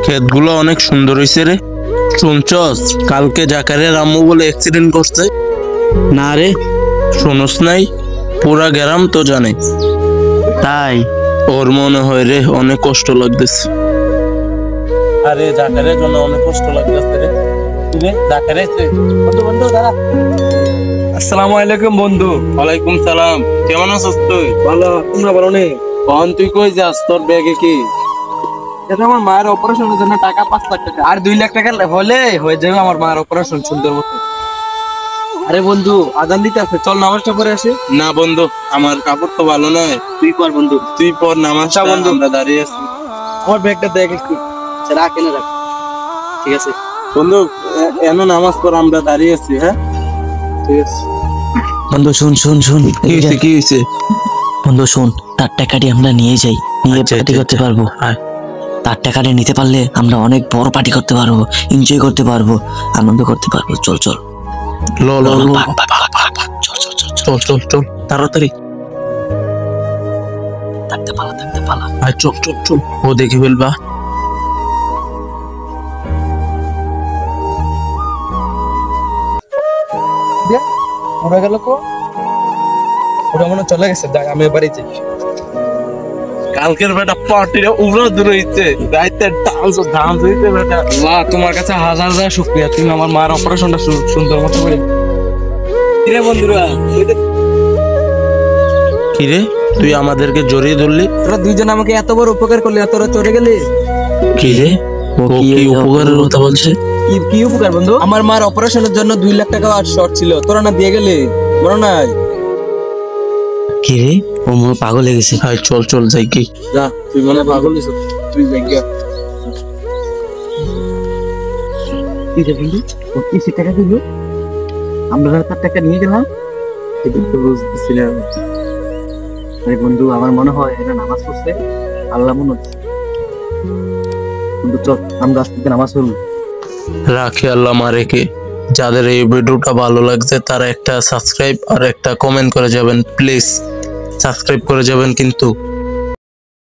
ক্ষেতগুলো অনেক সুন্দর হয়েছে রে। শুনছস কালকে জাকারিয়ার আম্মু বলে অ্যাক্সিডেন্ট করছে? না রে, শুনস নাই? পুরা গ্রাম তো জানে। তাই? ওর মনে হয় রে অনেক কষ্ট লাগতেছে। আরে জাকারিয়ার জন্য অনেক কষ্ট লাগতেছে রে। বন্ধু বন্ধু দাঁড়া। আসসালামু আলাইকুম বন্ধু। ওয়ালাইকুম সালাম। কেমন আছিস তুই? ভালো, তোমরা ভালো নেই? কখন তুই কই যাস? তোর ব্যাগে কি? এটা আমার মায়ের অপারেশনের জন্য টাকা 5 লাখ টাকা, আর 2 লাখ টাকা হলে হয়ে যাবে আমার মায়ের অপারেশন সুন্দর মতো। আরে বন্ধু, আজান দিতে আছে, চল নামাজটা পড়ে আসি। না বন্ধু, আমার কাপড় তো ভালো নয়। তুই কর বন্ধু। তুই পর নামাজটা। বন্ধু। আমরা দাঁড়িয়ে আছি। আমার ব্যাগটা দেখ একটু, রাখ এনে রাখ। ঠিক আছে বন্ধু, এমন নামাজ পড়, আমরা দাঁড়িয়ে আছি। হ্যাঁ ঠিক আছে। বন্ধু শুন শুন শুন, কি হয়েছে? কি হয়েছে? বন্ধু শুন, তার টাকাটি আমরা নিয়ে যাই, নিয়ে আচ্ছা, পার্টি আচ্ছা, করতে আচ্ছা। পারবো। আয়। তার টাকাটি নিতে পারলে আমরা অনেক বড় পার্টি করতে পারবো, এনজয় করতে পারবো, আনন্দ করতে পারবো। চল চল ল ল ল, ভাগ, ভাগ, ভাগ, ভাগ, ভাগ। চল চল চল চল। চল চল চল তাড়াতাড়ি। থাকতে পালা, থাকতে পালা। আয় চল চল চল, ও দেখে ফেলবা। ওরা গেল কো? ওরা মনে চলে গেছে, যাক আমি বাড়ি যাই। কালকের বেটা পার্টিটা উড়ো দূর হইছে, রাইতে ডান্স ডান্স হইছে বেটা। আল্লাহ, তোমার কাছে হাজার হাজার শুকরিয়া, তুমি আমার মার অপারেশনটা সুন্দর মতো করে। কিরে বন্ধুরা, কি রে, তুই আমাদেরকে জড়িয়ে ধরলি? তোরা দুইজন আমাকে এত বড় উপকার করলি, আর তোরা চলে গেলি। কি রে, ও ও কি কি উপকারের কথা বলছে? কি উপকার বন্ধু? আমার মার অপারেশনের জন্য 2 লাখ টাকা আর শর্ট ছিল, তোরা না দিয়ে গেলি, মনে নাই? কি রে, ও মনে হয় পাগল হয়ে গেছে। আয় চল চল যাই। কি যা, তুই মনে পাগল হইছিস, তুই যাই গিয়া। কি রে বন্ধু, ও কি টাকা দিল? আমরা তার টাকা নিয়ে গেলাম, এটা তো বুঝতেছিলাম। আরে বন্ধু, আমার মনে হয় এটা নামাজ পড়ছে, আল্লাহ মনে হচ্ছে। বন্ধু চল, আমরা আজকে নামাজ পড়ব। রাখি আল্লাহ মারেকে। যাদের এই ভিডিওটা ভালো লাগছে তারা একটা সাবস্ক্রাইব আর একটা কমেন্ট করে যাবেন, প্লিজ সাবস্ক্রাইব করে যাবেন কিন্তু।